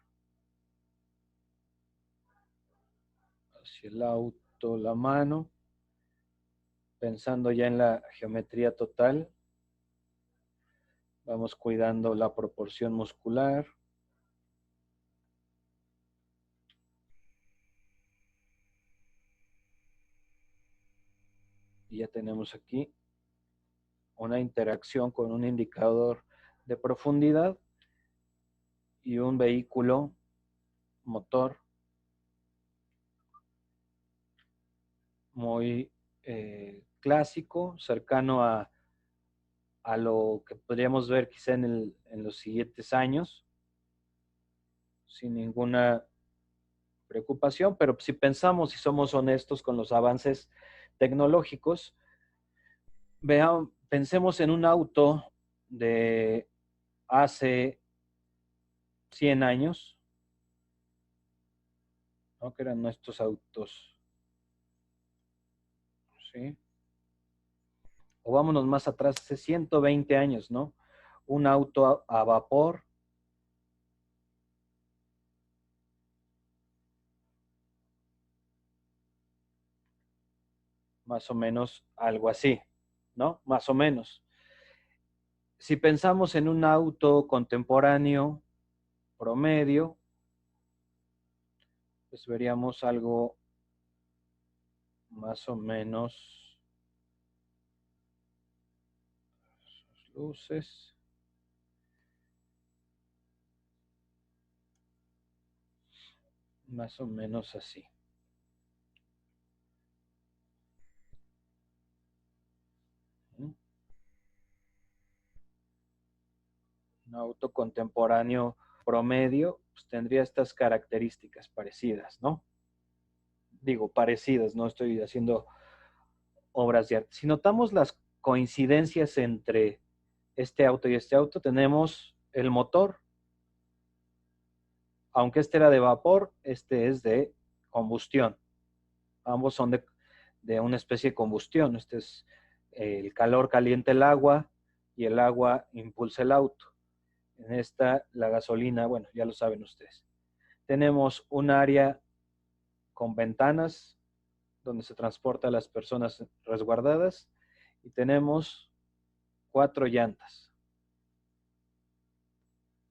hacia el auto, la mano, pensando ya en la geometría total. Vamos cuidando la proporción muscular. Y ya tenemos aquí una interacción con un indicador de profundidad y un vehículo motor muy clásico, cercano a lo que podríamos ver quizá en los siguientes años, sin ninguna preocupación, pero si pensamos y somos honestos con los avances tecnológicos, pensemos en un auto de hace 100 años, ¿no? Que eran nuestros autos, ¿sí? O vámonos más atrás, hace 120 años, ¿no? Un auto a vapor, más o menos algo así, ¿no? Más o menos. Si pensamos en un auto contemporáneo promedio, pues veríamos algo más o menos, luces, más o menos así. Un auto contemporáneo promedio pues, tendría estas características parecidas, ¿no? Digo, parecidas, no estoy haciendo obras de arte. Si notamos las coincidencias entre este auto y este auto, tenemos el motor. Aunque este era de vapor, este es de combustión. Ambos son de una especie de combustión. Este es el calor calienta el agua y el agua impulsa el auto. En esta, la gasolina, bueno, ya lo saben ustedes. Tenemos un área con ventanas donde se transporta a las personas resguardadas y tenemos 4 llantas.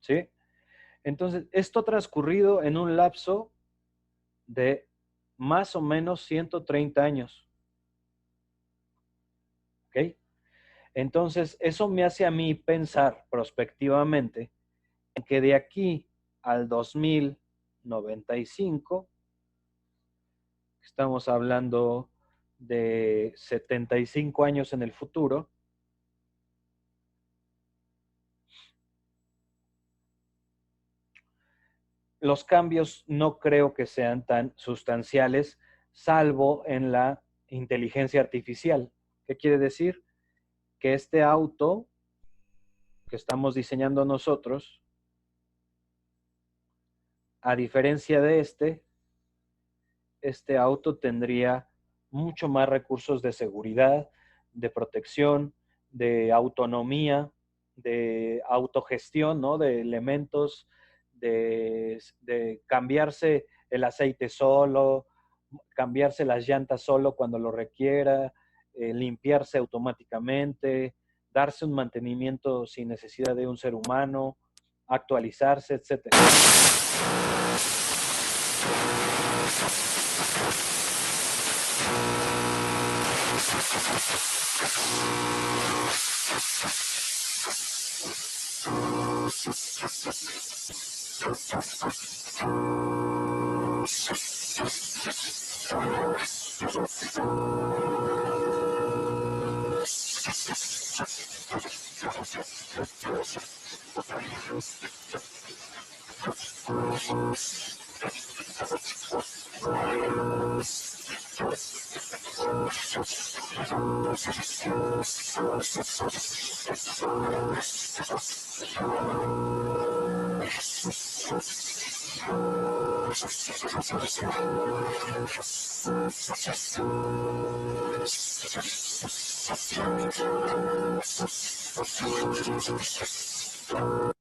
¿Sí? Entonces, esto ha transcurrido en un lapso de más o menos 130 años. ¿Ok? Entonces, eso me hace a mí pensar prospectivamente en que de aquí al 2095, estamos hablando de 75 años en el futuro, los cambios no creo que sean tan sustanciales, salvo en la inteligencia artificial. ¿Qué quiere decir? Que este auto que estamos diseñando nosotros, a diferencia de este auto tendría mucho más recursos de seguridad, de protección, de autonomía, de autogestión, ¿no? De elementos, de cambiarse el aceite solo, cambiarse las llantas solo cuando lo requiera, limpiarse automáticamente, darse un mantenimiento sin necesidad de un ser humano, actualizarse, etcétera.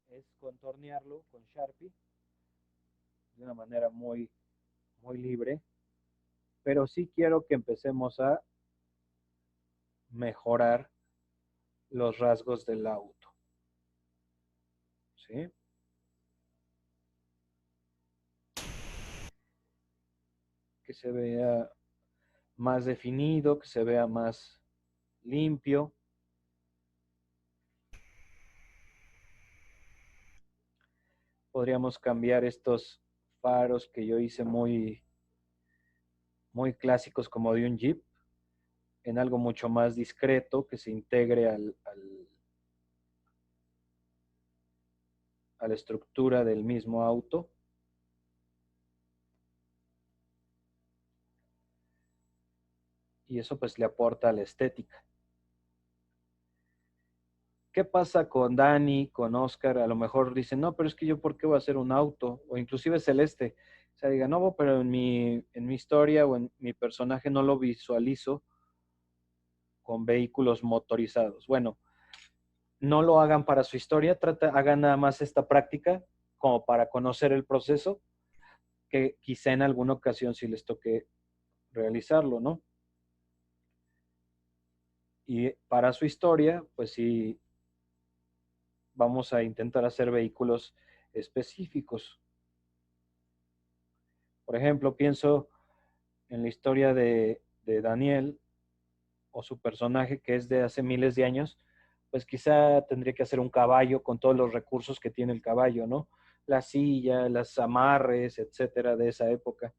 Es contornearlo con Sharpie de una manera muy, muy libre, pero sí quiero que empecemos a mejorar los rasgos del auto. ¿Sí? Que se vea más definido, que se vea más limpio. Podríamos cambiar estos faros que yo hice muy, muy clásicos como de un Jeep en algo mucho más discreto que se integre a la estructura del mismo auto. Y eso pues le aporta a la estética. ¿Qué pasa con Dani, con Oscar? A lo mejor dicen, no, pero es que yo, ¿por qué voy a hacer un auto? O inclusive Celeste. O sea, diga, no, pero en mi historia o en mi personaje no lo visualizo con vehículos motorizados. Bueno, no lo hagan para su historia, hagan nada más esta práctica como para conocer el proceso, que quizá en alguna ocasión sí les toque realizarlo, ¿no? Y para su historia, pues sí, vamos a intentar hacer vehículos específicos. Por ejemplo, pienso en la historia de Daniel o su personaje que es de hace miles de años, pues quizá tendría que hacer un caballo con todos los recursos que tiene el caballo, ¿no? La silla, las amarres, etcétera, de esa época.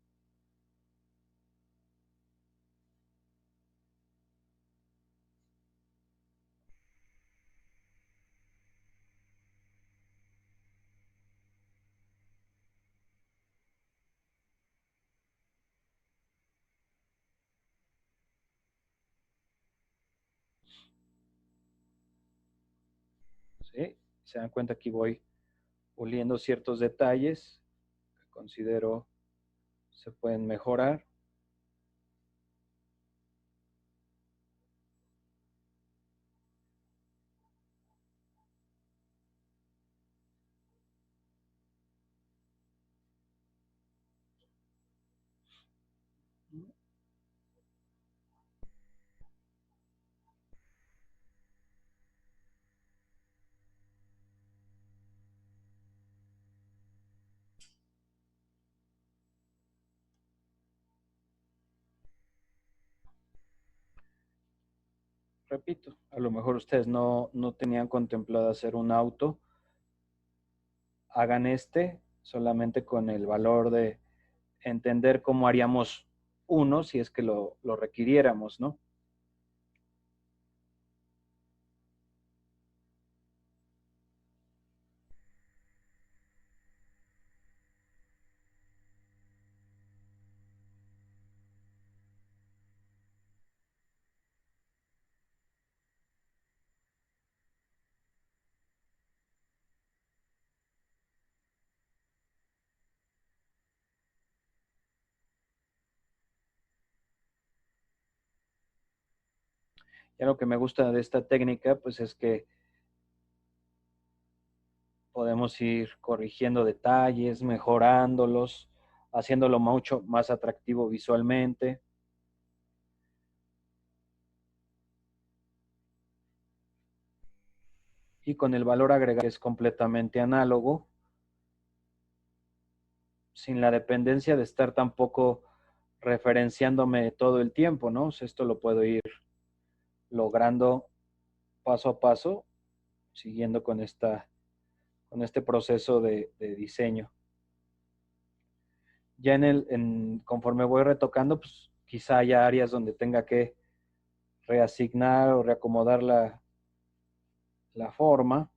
se dan cuenta, aquí voy puliendo ciertos detalles que considero se pueden mejorar. Repito, a lo mejor ustedes no tenían contemplado hacer un auto, hagan este solamente con el valor de entender cómo haríamos uno si es que lo requiriéramos, ¿no? Ya lo que me gusta de esta técnica, pues es que podemos ir corrigiendo detalles, mejorándolos, haciéndolo mucho más atractivo visualmente. Y con el valor agregado que es completamente análogo, sin la dependencia de estar tampoco referenciándome todo el tiempo, ¿no? O sea, esto lo puedo ir logrando paso a paso, siguiendo con este proceso de diseño. Ya conforme voy retocando, pues quizá haya áreas donde tenga que reasignar o reacomodar la forma.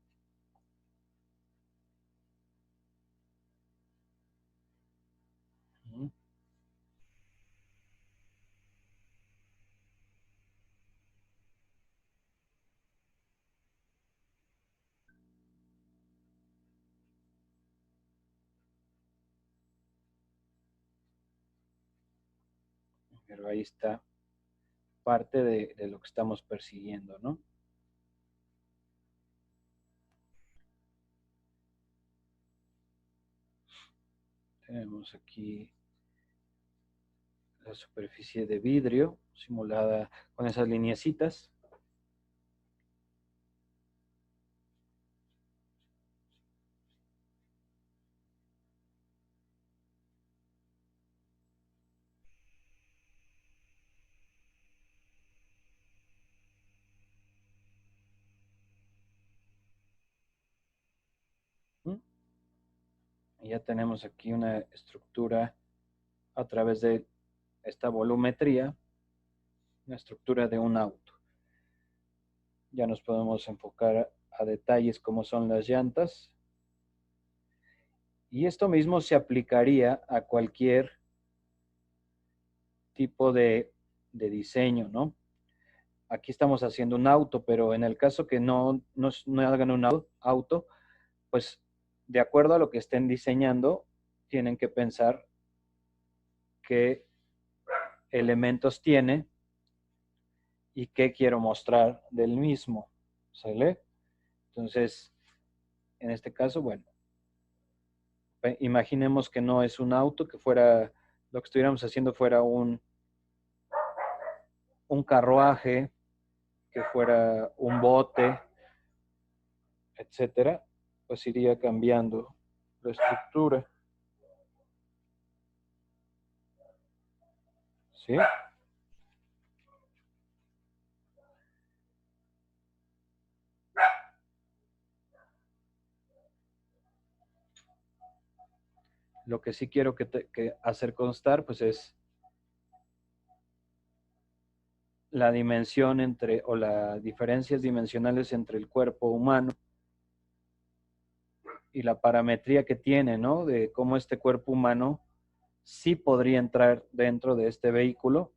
Pero ahí está parte de lo que estamos persiguiendo, ¿no? Tenemos aquí la superficie de vidrio simulada con esas lineecitas. Y ya tenemos aquí una estructura a través de esta volumetría, una estructura de un auto. Ya nos podemos enfocar a detalles como son las llantas. Y esto mismo se aplicaría a cualquier tipo de diseño, ¿no? Aquí estamos haciendo un auto, pero en el caso que no hagan un auto, pues de acuerdo a lo que estén diseñando, tienen que pensar qué elementos tiene y qué quiero mostrar del mismo. ¿Sale? Entonces, en este caso, bueno, imaginemos que no es un auto, que fuera, lo que estuviéramos haciendo fuera un carruaje, que fuera un bote, etcétera, pues iría cambiando la estructura. ¿Sí? Lo que sí quiero que hacer constar, pues es la dimensión entre, o las diferencias dimensionales entre el cuerpo humano y la parametría que tiene, ¿no? De cómo este cuerpo humano sí podría entrar dentro de este vehículo.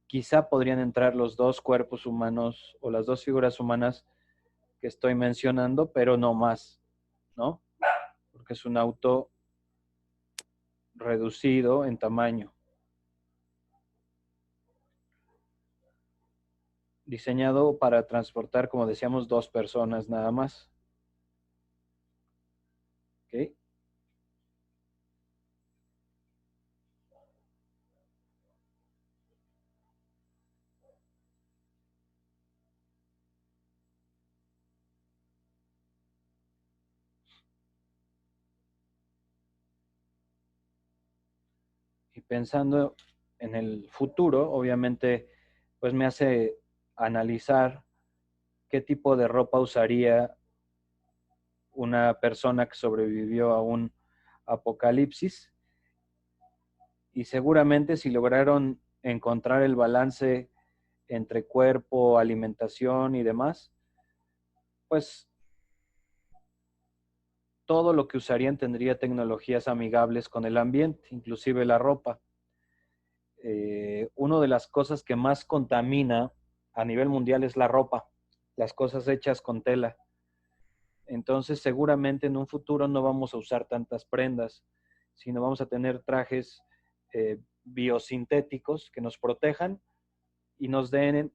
Quizá podrían entrar los dos cuerpos humanos o las dos figuras humanas que estoy mencionando, pero no más, ¿no? Porque es un auto reducido en tamaño. Diseñado para transportar, como decíamos, 2 personas nada más. ¿Ok? Y pensando en el futuro, obviamente, pues me hace analizar qué tipo de ropa usaría una persona que sobrevivió a un apocalipsis. Y seguramente si lograron encontrar el balance entre cuerpo, alimentación y demás, pues todo lo que usarían tendría tecnologías amigables con el ambiente, inclusive la ropa. Una de las cosas que más contamina a nivel mundial es la ropa, las cosas hechas con tela. Entonces seguramente en un futuro no vamos a usar tantas prendas, sino vamos a tener trajes biosintéticos que nos protejan y nos den,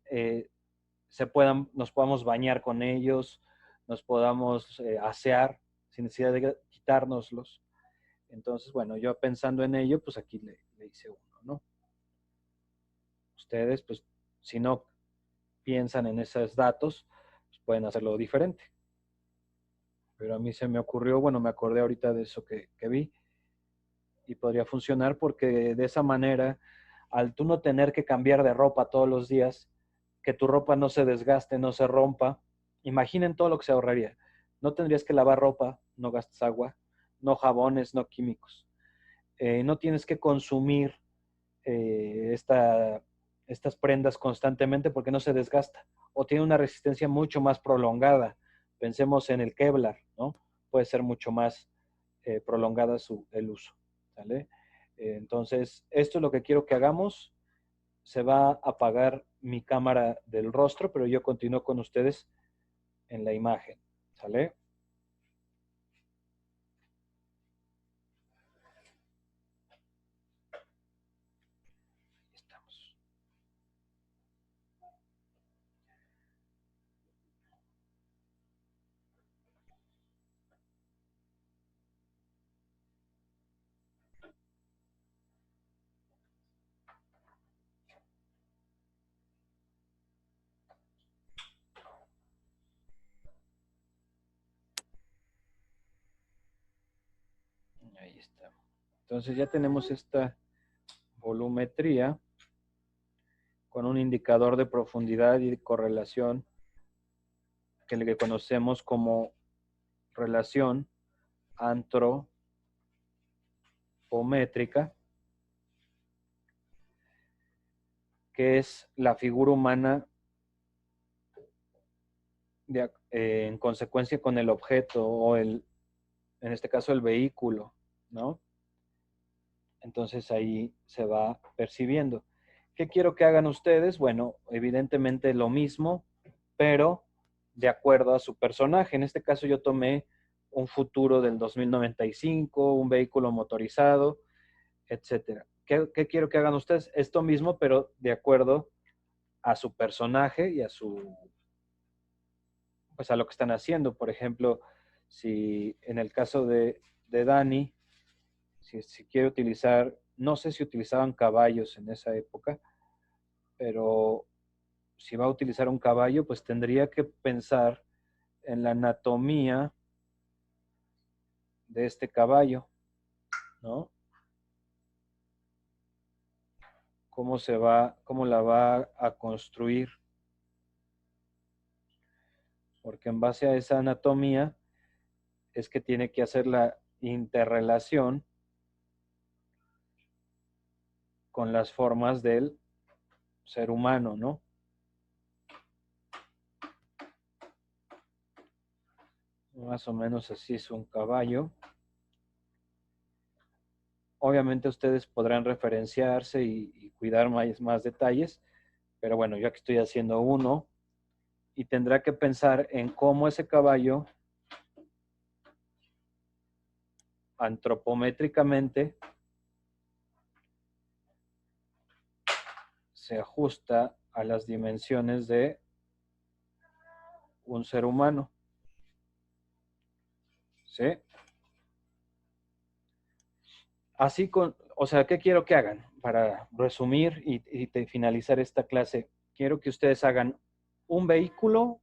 nos podamos bañar con ellos, nos podamos asear sin necesidad de quitárnoslos. Entonces, bueno, yo pensando en ello, pues aquí le hice uno, ¿no? Ustedes, pues, si no piensan en esos datos, pues pueden hacerlo diferente. Pero a mí se me ocurrió, bueno, me acordé ahorita de eso que vi y podría funcionar porque de esa manera, al tú no tener que cambiar de ropa todos los días, que tu ropa no se desgaste, no se rompa, imaginen todo lo que se ahorraría. No tendrías que lavar ropa, no gastas agua, no jabones, no químicos. No tienes que consumir eh, esta, estas prendas constantemente porque no se desgasta o tiene una resistencia mucho más prolongada. Pensemos en el Kevlar, ¿no? Puede ser mucho más prolongada el uso. ¿Sale? Entonces, esto es lo que quiero que hagamos. Se va a apagar mi cámara del rostro, pero yo continúo con ustedes en la imagen. ¿Sale? Estamos. Ahí está. Entonces ya tenemos esta volumetría con un indicador de profundidad y de correlación que le conocemos como relación antropométrica, que es la figura humana en consecuencia con el objeto o en este caso el vehículo, ¿no? Entonces ahí se va percibiendo. ¿Qué quiero que hagan ustedes? Bueno, evidentemente lo mismo, pero de acuerdo a su personaje. En este caso yo tomé un futuro del 2095, un vehículo motorizado, etcétera. ¿Qué quiero que hagan ustedes? Esto mismo, pero de acuerdo a su personaje y a su, pues a lo que están haciendo. Por ejemplo, si en el caso de Dani, si quiere utilizar, no sé si utilizaban caballos en esa época, pero si va a utilizar un caballo, pues tendría que pensar en la anatomía de este caballo, ¿no? Cómo la va a construir, porque en base a esa anatomía es que tiene que hacer la interrelación con las formas del ser humano, ¿no? Más o menos así es un caballo. Obviamente ustedes podrán referenciarse y cuidar más detalles, pero bueno, yo aquí estoy haciendo uno y tendrá que pensar en cómo ese caballo antropométricamente se ajusta a las dimensiones de un ser humano. ¿Sí? Así o sea, ¿qué quiero que hagan? Para resumir y finalizar esta clase, quiero que ustedes hagan un vehículo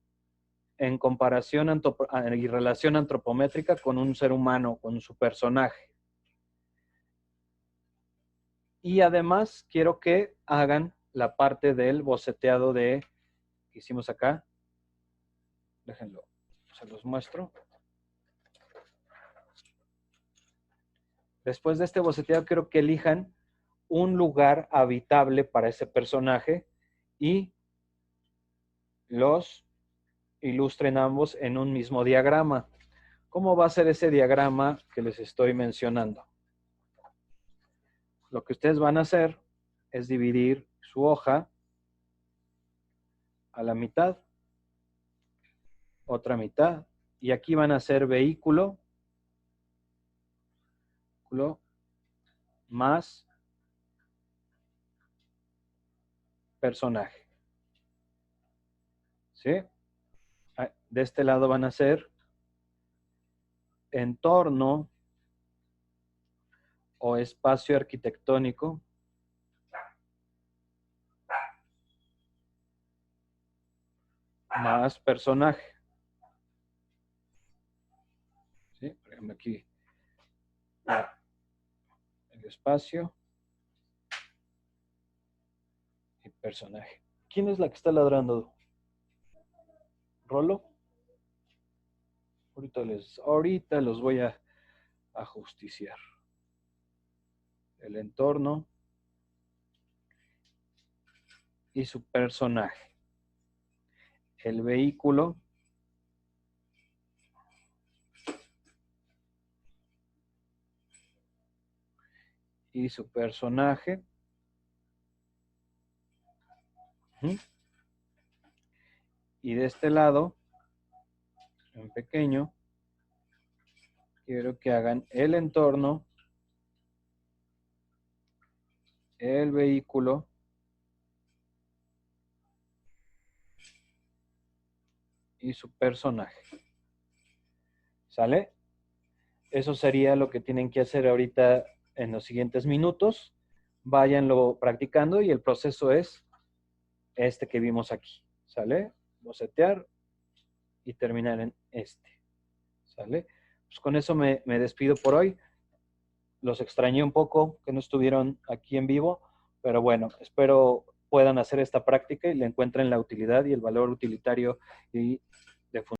en comparación y relación antropométrica con un ser humano, con su personaje. Y además quiero que hagan la parte del boceteado que hicimos acá. Déjenlo, se los muestro. Después de este boceteado quiero que elijan un lugar habitable para ese personaje y los ilustren ambos en un mismo diagrama. ¿Cómo va a ser ese diagrama que les estoy mencionando? Lo que ustedes van a hacer es dividir su hoja a la mitad, otra mitad, y aquí van a hacer vehículo más personaje. ¿Sí? De este lado van a ser entorno o espacio arquitectónico más personaje. ¿Sí? Por ejemplo, aquí el espacio y personaje. ¿Quién es la que está ladrando? ¿Rolo? Ahorita los voy a justiciar. El entorno y su personaje. El vehículo y su personaje. Y de este lado, en pequeño, quiero que hagan el entorno, el vehículo y su personaje. ¿Sale? Eso sería lo que tienen que hacer ahorita en los siguientes minutos. Váyanlo practicando y el proceso es este que vimos aquí. ¿Sale? Bocetear y terminar en este. ¿Sale? Pues con eso me despido por hoy. Los extrañé un poco que no estuvieron aquí en vivo, pero bueno, espero puedan hacer esta práctica y le encuentren la utilidad y el valor utilitario y de función.